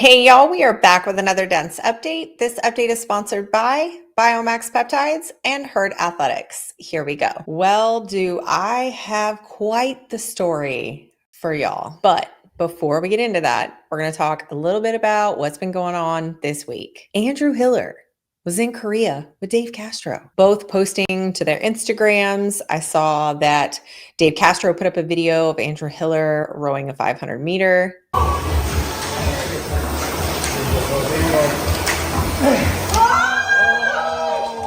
Hey y'all, we are back with another dense update. This update is sponsored by Biomax Peptides and Herd Athletics. Here we go. Well, do I have quite the story for y'all. But before we get into that, we're going to talk a little bit about what's been going on this week. Andrew Hiller was in Korea with Dave Castro, both posting to their Instagrams. I saw that Dave Castro put up a video of Andrew Hiller rowing a 500 meter.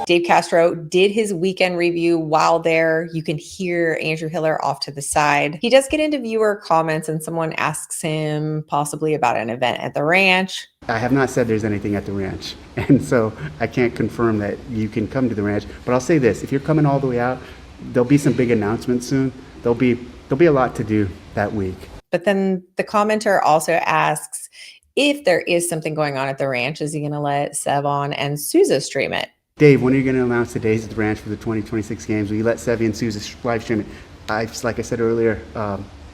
Dave Castro did his weekend review while there. You can hear Andrew Hiller off to the side. He does get into viewer comments and someone asks him possibly about an event at the ranch. I have not said there's anything at the ranch, and so I can't confirm that you can come to the ranch. But I'll say this, if you're coming all the way out, there'll be some big announcements soon. There'll be a lot to do that week. But then the commenter also asks if there is something going on at the ranch, is he going to let Sevan and Souza stream it? Dave, when are you going to announce the days at the ranch for the 2026 games? Will you let Sevan and Souza live stream it? Like I said earlier,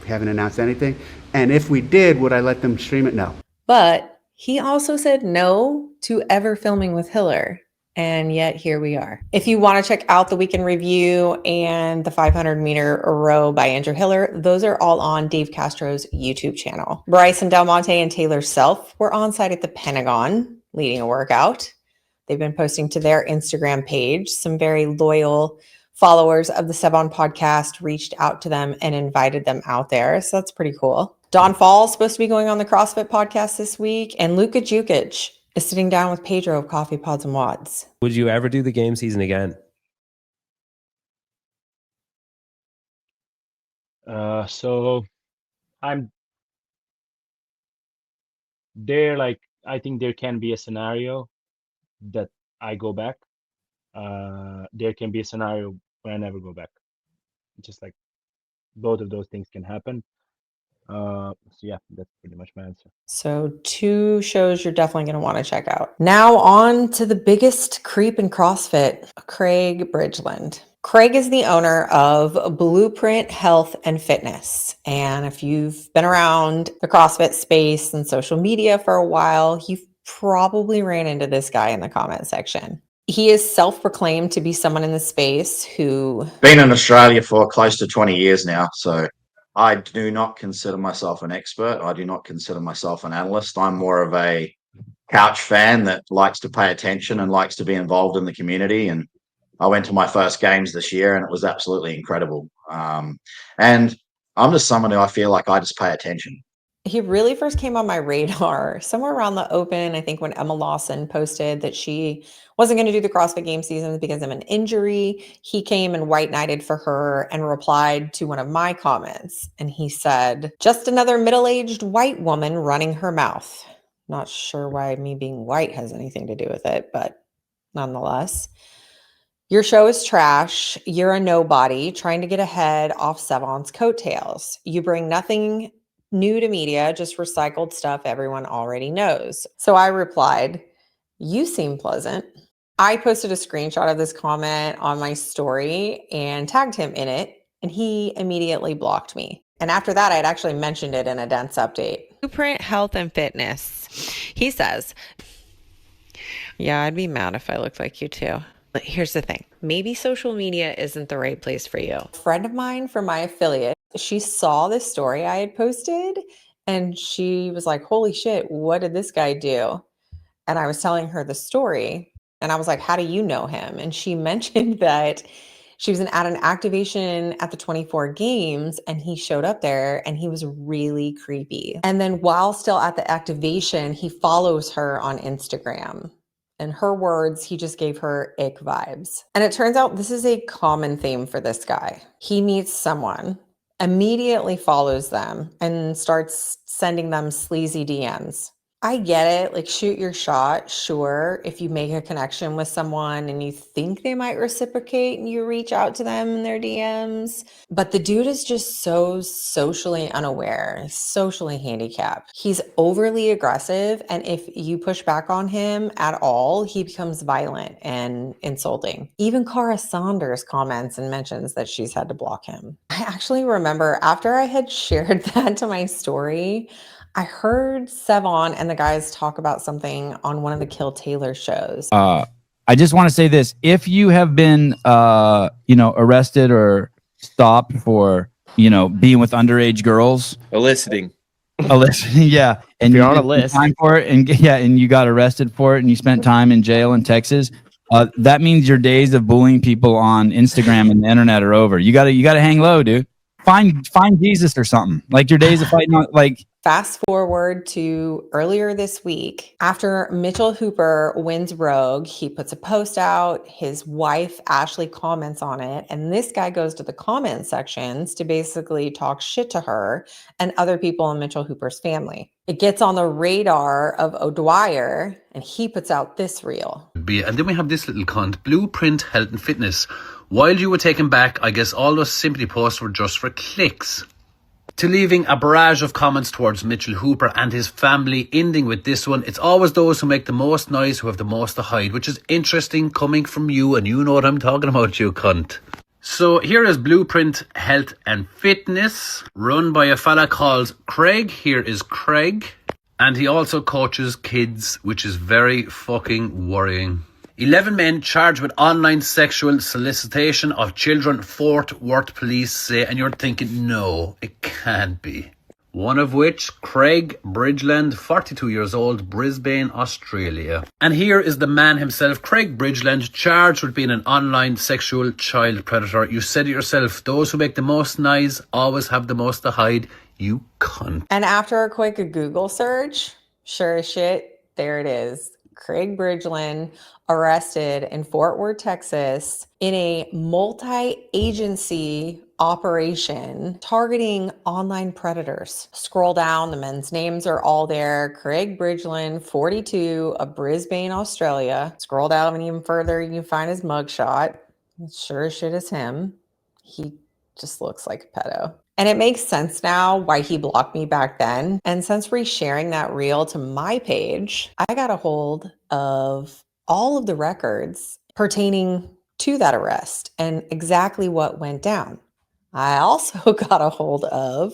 we haven't announced anything. And if we did, would I let them stream it? No. But he also said no to ever filming with Hiller. And yet here we are. If you want to check out the weekend review and the 500 meter row by Andrew Hiller, those are all on Dave Castro's YouTube channel. Bryson Del Monte and Taylor Self were on site at the Pentagon leading a workout. They've been posting to their Instagram page. Some very loyal followers of the Sevan podcast reached out to them and invited them out there. So that's pretty cool. Don Fall's supposed to be going on the CrossFit podcast this week. And Luka Jukic is sitting down with Pedro of Coffee Pods and Wads. Would you ever do the game season again? So I'm there. Like, I think there can be a scenario that I go back. There can be a scenario where I never go back. Just like both of those things can happen. So yeah, that's pretty much my answer. So 2 shows you're definitely going to want to check out. Now on to the biggest creep in CrossFit, Craig Bridgeland. Craig is the owner of Blueprint Health and Fitness. And if you've been around the CrossFit space and social media for a while, you've probably ran into this guy in the comment section. He is self-proclaimed to be someone in the space who... Been in Australia for close to 20 years now, so I do not consider myself an expert. I do not consider myself an analyst. I'm more of a couch fan that likes to pay attention and likes to be involved in the community. And I went to my first games this year and it was absolutely incredible. And I'm just someone who I feel like I just pay attention. He really first came on my radar somewhere around the Open. I think when Emma Lawson posted that she wasn't going to do the CrossFit game season because of an injury, he came and white knighted for her and replied to one of my comments. And he said, just another middle-aged white woman running her mouth. Not sure why me being white has anything to do with it, but nonetheless. Your show is trash. You're a nobody trying to get ahead off Sevan's coattails. You bring nothing new to media, just recycled stuff everyone already knows. So I replied, you seem pleasant. I posted a screenshot of this comment on my story and tagged him in it, and he immediately blocked me. And after that, I'd actually mentioned it in a dense update. Blueprint Health and Fitness. He says, yeah, I'd be mad if I looked like you too. But here's the thing. Maybe social media isn't the right place for you. A friend of mine from my affiliate, she saw this story I had posted and she was like, holy shit, what did this guy do? And I was telling her the story and I was like, how do you know him? And she mentioned that she was at an activation at the 24 games and he showed up there and he was really creepy. And then while still at the activation, he follows her on Instagram. In her words, he just gave her ick vibes. And it turns out this is a common theme for this guy. He meets someone, immediately follows them, and starts sending them sleazy DMs. I get it, like shoot your shot, sure. If you make a connection with someone and you think they might reciprocate and you reach out to them in their DMs. But the dude is just so socially unaware, socially handicapped. He's overly aggressive. And if you push back on him at all, he becomes violent and insulting. Even Cara Saunders comments and mentions that she's had to block him. I actually remember after I had shared that to my story, I heard Sevan and the the guys talk about something on one of the Kill Taylor shows. I just want to say this. If you have been, arrested or stopped for, being with underage girls, Eliciting. yeah, and you're on a did some list. time for it, and you got arrested for it, and you spent time in jail in Texas, that means your days of bullying people on Instagram and the internet are over. You gotta hang low, dude. Find Jesus or something. Like your days of fighting on, like. Fast forward to earlier this week, after Mitchell Hooper wins Rogue, he puts a post out. His wife, Ashley, comments on it. And this guy goes to the comment sections to basically talk shit to her and other people in Mitchell Hooper's family. It gets on the radar of O'Dwyer, and he puts out this reel. And then we have this little cunt, Blueprint Health and Fitness. While you were taken back, I guess all those sympathy posts were just for clicks. To leaving a barrage of comments towards Mitchell Hooper and his family, ending with this one, it's always those who make the most noise who have the most to hide, which is interesting coming from you, and you know what I'm talking about, you cunt. So here is Blueprint Health and Fitness, run by a fella called Craig. Here is Craig. And he also coaches kids, which is very fucking worrying. 11 men charged with online sexual solicitation of children, Fort Worth police say, and you're thinking, no, it can't be. One of which, Craig Bridgeland, 42 years old, Brisbane, Australia. And here is the man himself, Craig Bridgeland, charged with being an online sexual child predator. You said it yourself, those who make the most noise always have the most to hide, you cunt. And after a quick Google search, sure as shit, there it is. Craig Bridgeland arrested in Fort Worth, Texas, in a multi-agency operation targeting online predators. Scroll down, the men's names are all there. Craig Bridgeland, 42, of Brisbane, Australia. Scroll down even further, you can find his mugshot. Sure as shit is him. He just looks like a pedo. And it makes sense now why he blocked me back then. And since resharing that reel to my page, I got a hold of all of the records pertaining to that arrest and exactly what went down. I also got a hold of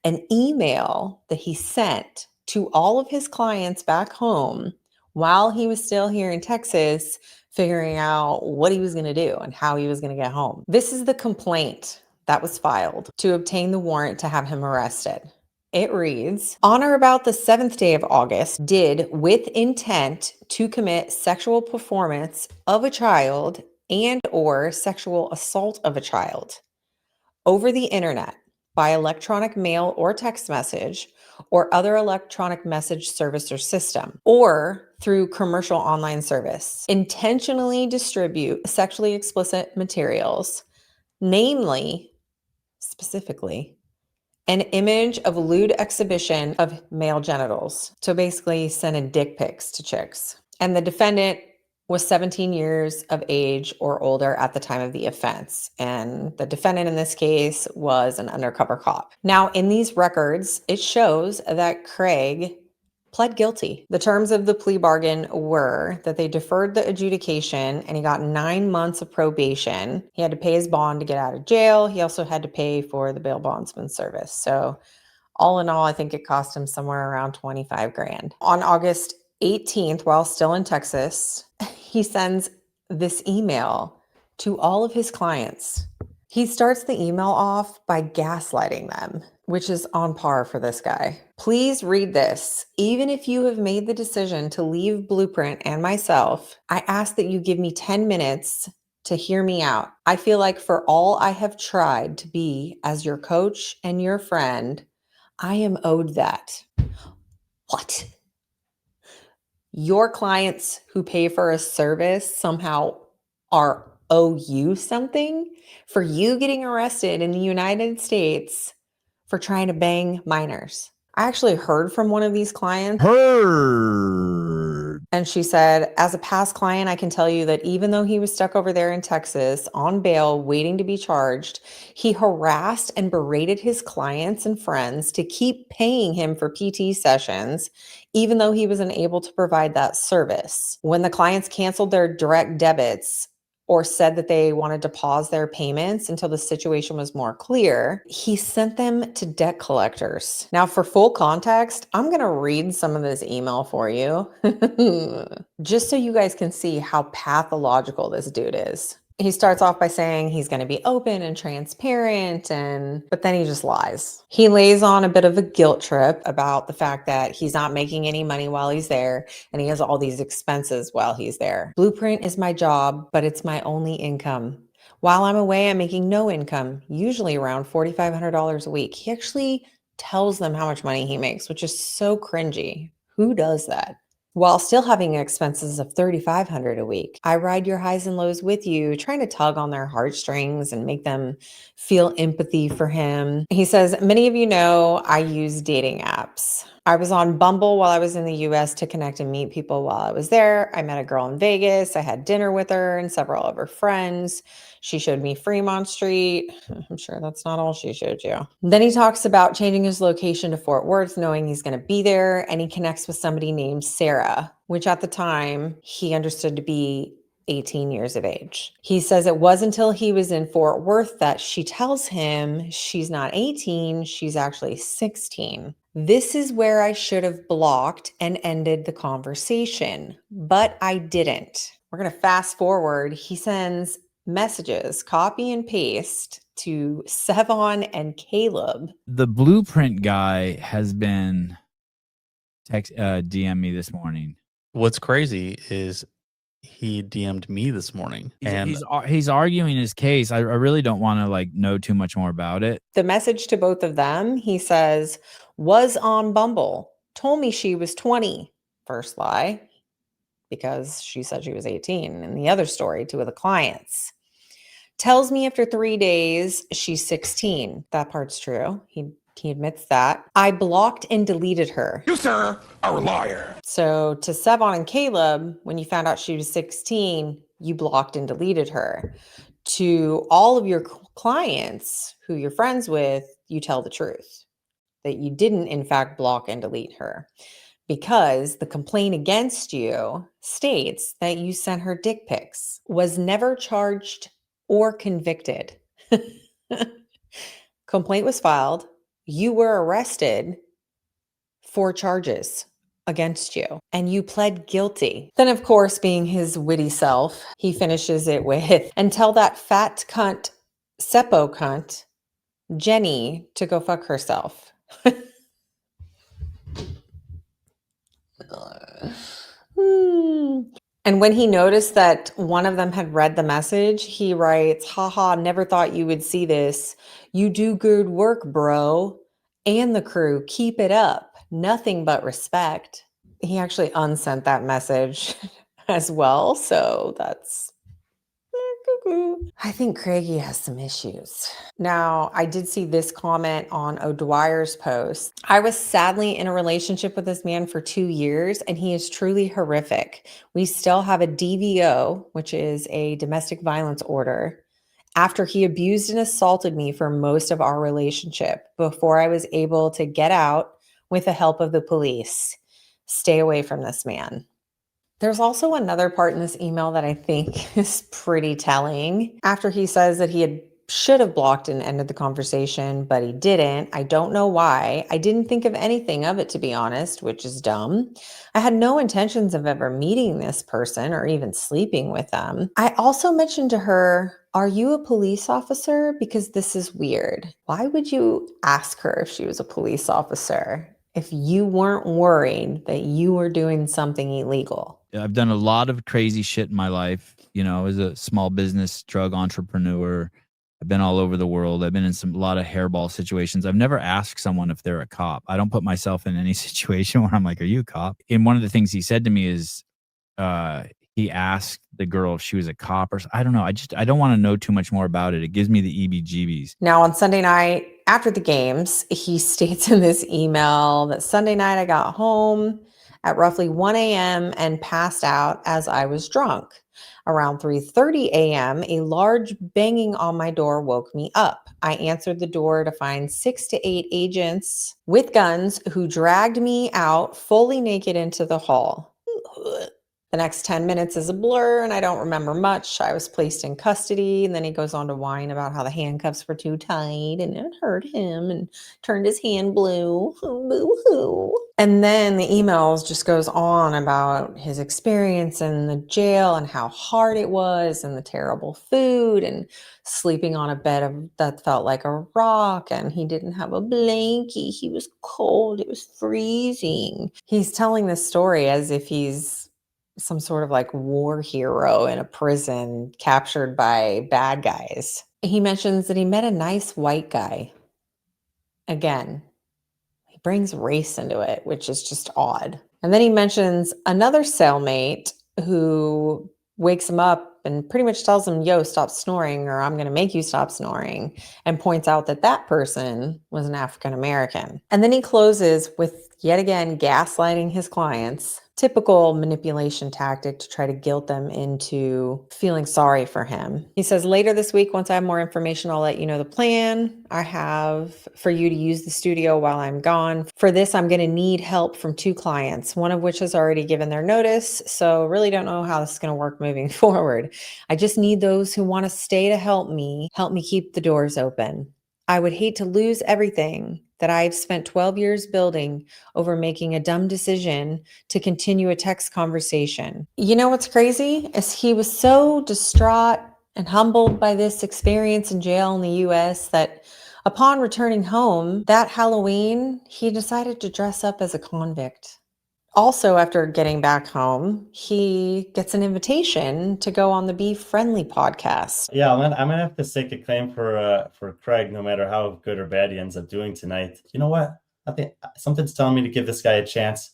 an email that he sent to all of his clients back home while he was still here in Texas, figuring out what he was going to do and how he was going to get home. This is the complaint that was filed to obtain the warrant to have him arrested. It reads, on or about the 7th day of August, did with intent to commit sexual performance of a child and or sexual assault of a child over the internet by electronic mail or text message or other electronic message service or system, or through commercial online service, intentionally distribute sexually explicit materials, namely, specifically, an image of lewd exhibition of male genitals. So basically sending dick pics to chicks. And the defendant was 17 years of age or older at the time of the offense. And the defendant in this case was an undercover cop. Now, in these records, it shows that Craig pled guilty. The terms of the plea bargain were that they deferred the adjudication and he got 9 months of probation. He had to pay his bond to get out of jail. He also had to pay for the bail bondsman service. So all in all, I think it cost him somewhere around 25 grand. On August 18th, while still in Texas, he sends this email to all of his clients. He starts the email off by gaslighting them, which is on par for this guy. Please read this. Even if you have made the decision to leave Blueprint and myself, I ask that you give me 10 minutes to hear me out. I feel like for all I have tried to be as your coach and your friend, I am owed that. What? Your clients who pay for a service somehow owe you something for you getting arrested in the United States for trying to bang minors. I actually heard from one of these clients. And she said, as a past client, I can tell you that even though he was stuck over there in Texas on bail waiting to be charged, he harassed and berated his clients and friends to keep paying him for PT sessions, even though he was unable to provide that service. When the clients canceled their direct debits or said that they wanted to pause their payments until the situation was more clear, he sent them to debt collectors. Now, for full context, I'm going to read some of this email for you, just so you guys can see how pathological this dude is. He starts off by saying he's going to be open and transparent, but then he just lies. He lays on a bit of a guilt trip about the fact that he's not making any money while he's there and he has all these expenses while he's there. Blueprint is my job, but it's my only income. While I'm away, I'm making no income, usually around $4,500 a week. He actually tells them how much money he makes, which is so cringy. Who does that? While still having expenses of $3,500 a week. I ride your highs and lows with you, trying to tug on their heartstrings and make them feel empathy for him. He says, many of you know I use dating apps. I was on Bumble while I was in the US to connect and meet people while I was there. I met a girl in Vegas. I had dinner with her and several of her friends. She showed me Fremont Street. I'm sure that's not all she showed you. Then he talks about changing his location to Fort Worth, knowing he's going to be there. And he connects with somebody named Sarah, which at the time he understood to be 18 years of age. He says it was until he was in Fort Worth that she tells him she's not 18, she's actually 16. This is where I should have blocked and ended the conversation, but I didn't. We're going to fast forward. He sends messages, copy and paste, to Sevan and Caleb. The Blueprint guy has been DM me this morning. What's crazy is he DM'd me this morning, and He's arguing his case. I really don't want to know too much more about it. The message to both of them, he says, was on Bumble, told me she was 20. First lie, because she said she was 18. And the other story, two of the clients. Tells me after 3 days she's 16. That part's true. He admits that. I blocked and deleted her. You, sir, are a liar. So to Sevan and Caleb, when you found out she was 16, you blocked and deleted her. To all of your clients who you're friends with, you tell the truth, that you didn't in fact block and delete her, because the complaint against you states that you sent her dick pics, was never charged or convicted. Complaint was filed. You were arrested for charges against you, and you pled guilty. Then, of course, being his witty self, he finishes it with, and tell that fat cunt, Seppo cunt, Jenny, to go fuck herself. And when he noticed that one of them had read the message, he writes, haha, never thought you would see this. You do good work, bro. And the crew, keep it up. Nothing but respect. He actually unsent that message as well. So that's cuckoo. I think Craigie has some issues. Now, I did see this comment on O'Dwyer's post. I was sadly in a relationship with this man for 2 years, and he is truly horrific. We still have a DVO, which is a domestic violence order, after he abused and assaulted me for most of our relationship before I was able to get out with the help of the police. Stay away from this man. There's also another part in this email that I think is pretty telling. After he says that he should have blocked and ended the conversation, but he didn't. I don't know why. I didn't think of anything of it, to be honest, which is dumb. I had no intentions of ever meeting this person or even sleeping with them. I also mentioned to her, are you a police officer? Because this is weird. Why would you ask her if she was a police officer if you weren't worried that you were doing something illegal? I've done a lot of crazy shit in my life. You know, as a small business drug entrepreneur, I've been all over the world. I've been in a lot of hairball situations. I've never asked someone if they're a cop. I don't put myself in any situation where I'm like, are you a cop? And one of the things he said to me is, he asked the girl if she was a cop or I don't know. I don't want to know too much more about it. It gives me the EBGBs. Now on Sunday night after the games, he states in this email that Sunday night I got home at roughly 1 a.m. and passed out as I was drunk. Around 3:30 a.m., a large banging on my door woke me up. I answered the door to find 6 to 8 agents with guns who dragged me out fully naked into the hall. The next 10 minutes is a blur and I don't remember much. I was placed in custody, and then he goes on to whine about how the handcuffs were too tight and it hurt him and turned his hand blue. Boo-hoo. And then the emails just goes on about his experience in the jail and how hard it was and the terrible food and sleeping on a bed that felt like a rock, and he didn't have a blankie. He was cold. It was freezing. He's telling this story as if he's some sort of like war hero in a prison captured by bad guys. He mentions that he met a nice white guy. Again, he brings race into it, which is just odd. And then he mentions another cellmate who wakes him up and pretty much tells him, yo, stop snoring or I'm going to make you stop snoring, and points out that that person was an African American. And then he closes with yet again gaslighting his clients. Typical manipulation tactic to try to guilt them into feeling sorry for him. He says, later this week, once I have more information, I'll let you know the plan I have for you to use the studio while I'm gone. For this, I'm going to need help from 2 clients, one of which has already given their notice. So really don't know how this is going to work moving forward. I just need those who want to stay to help me keep the doors open. I would hate to lose everything that I've spent 12 years building over making a dumb decision to continue a text conversation. You know what's crazy is he was so distraught and humbled by this experience in jail in the US that upon returning home that Halloween, he decided to dress up as a convict. Also, after getting back home, he gets an invitation to go on the Be Friendly podcast. Yeah, I'm gonna have to stake a claim for Craig, no matter how good or bad he ends up doing tonight. You know what? I think something's telling me to give this guy a chance,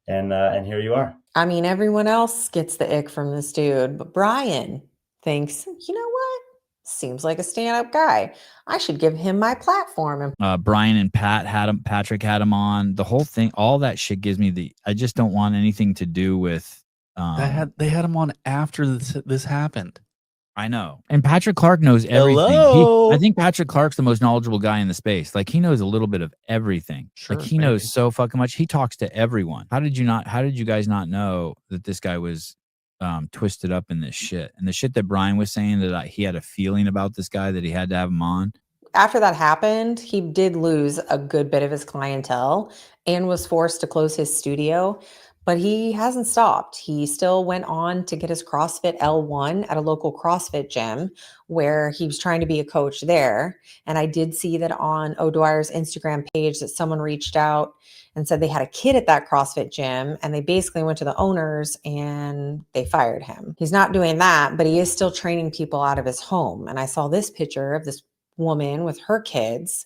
and here you are. I mean, everyone else gets the ick from this dude, but Brian thinks, you know what? Seems like a stand-up guy. I should give him my platform. And Brian and Patrick had him on. The whole thing, all that shit gives me I just don't want anything to do with. They had him on after this happened. I know. And Patrick Clark knows everything. Hello? I think Patrick Clark's the most knowledgeable guy in the space. Like, he knows a little bit of everything. Sure, like, he knows so fucking much. He talks to everyone. How did you guys not know that this guy was twisted up in this shit? And the shit that Brian was saying, that he had a feeling about this guy, that he had to have him on. After that happened, he did lose a good bit of his clientele and was forced to close his studio. But he hasn't stopped. He still went on to get his CrossFit L1 at a local CrossFit gym where he was trying to be a coach there. And I did see that on O'Dwyer's Instagram page that someone reached out and said they had a kid at that CrossFit gym, and they basically went to the owners and they fired him. He's not doing that, but he is still training people out of his home. And I saw this picture of this woman with her kids.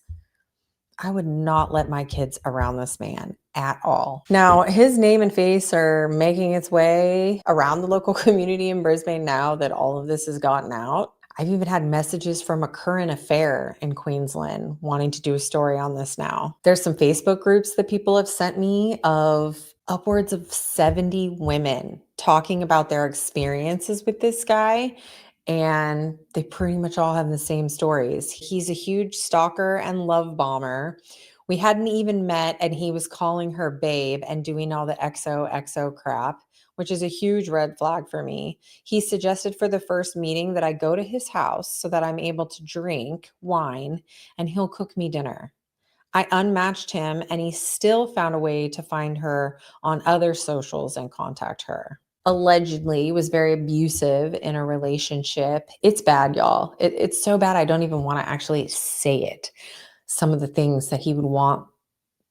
I would not let my kids around this man at all. Now, his name and face are making its way around the local community in Brisbane now that all of this has gotten out. I've even had messages from a current affair in Queensland wanting to do a story on this now. There's some Facebook groups that people have sent me of upwards of 70 women talking about their experiences with this guy. And they pretty much all have the same stories. He's a huge stalker and love bomber. We hadn't even met, and he was calling her babe and doing all the XOXO crap, which is a huge red flag for me. He suggested for the first meeting that I go to his house so that I'm able to drink wine and he'll cook me dinner. I unmatched him, and he still found a way to find her on other socials and contact her. Allegedly was very abusive in a relationship. It's bad, y'all. It's so bad I don't even want to actually say it. Some of the things that he would want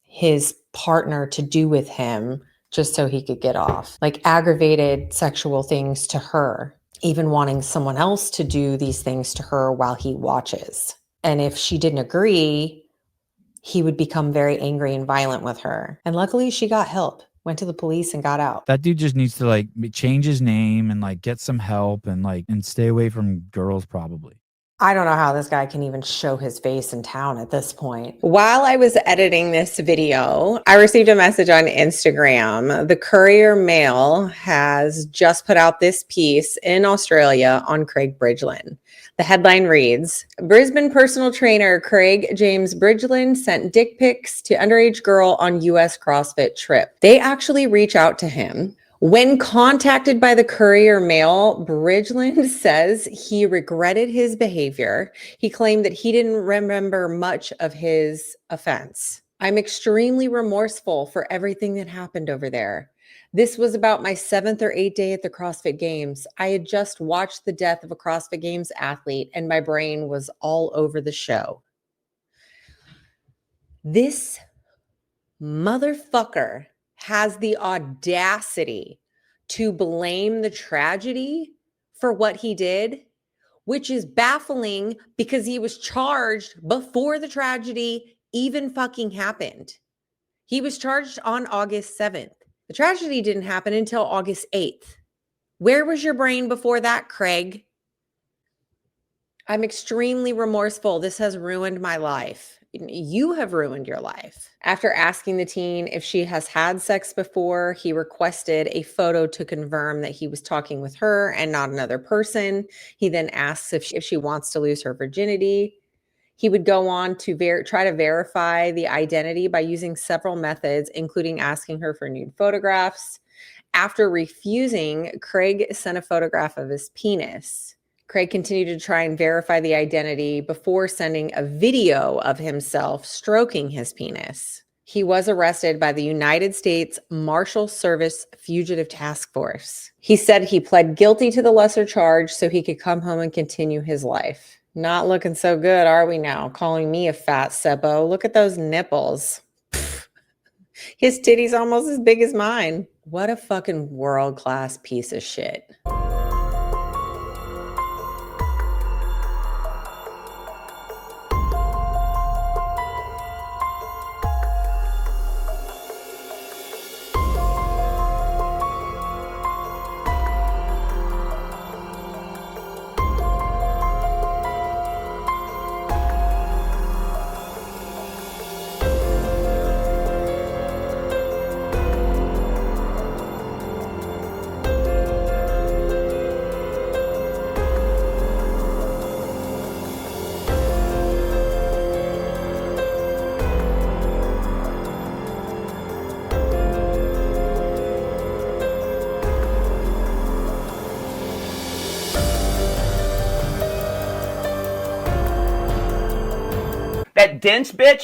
his partner to do with him just so he could get off, like aggravated sexual things to her, even wanting someone else to do these things to her while he watches. And if she didn't agree, he would become very angry and violent with her. And luckily she got help. Went to the police and got out. That dude just needs to change his name and get some help and stay away from girls probably. I don't know how this guy can even show his face in town at this point. While I was editing this video, I received a message on Instagram. The Courier Mail has just put out this piece in Australia on Craig Bridgeland. The headline reads, Brisbane personal trainer Craig James Bridgeland sent dick pics to underage girl on US CrossFit trip. They actually reach out to him. When contacted by the Courier Mail, Bridgeland says he regretted his behavior. He claimed that he didn't remember much of his offense. I'm extremely remorseful for everything that happened over there. This was about my 7th or 8th day at the CrossFit Games. I had just watched the death of a CrossFit Games athlete and my brain was all over the show. This motherfucker has the audacity to blame the tragedy for what he did, which is baffling because he was charged before the tragedy even fucking happened. He was charged on August 7th. The tragedy didn't happen until August 8th. Where was your brain before that, Craig? I'm extremely remorseful. This has ruined my life. You have ruined your life. After asking the teen if she has had sex before, he requested a photo to confirm that he was talking with her and not another person. He then asks if she wants to lose her virginity. He would go on to try to verify the identity by using several methods, including asking her for nude photographs. After refusing, Craig sent a photograph of his penis. Craig continued to try and verify the identity before sending a video of himself stroking his penis. He was arrested by the United States Marshal Service Fugitive Task Force. He said he pled guilty to the lesser charge so he could come home and continue his life. Not looking so good, are we now? Calling me a fat Seppo. Look at those nipples. Pfft. His titty's almost as big as mine. What a fucking world-class piece of shit. That dense bitch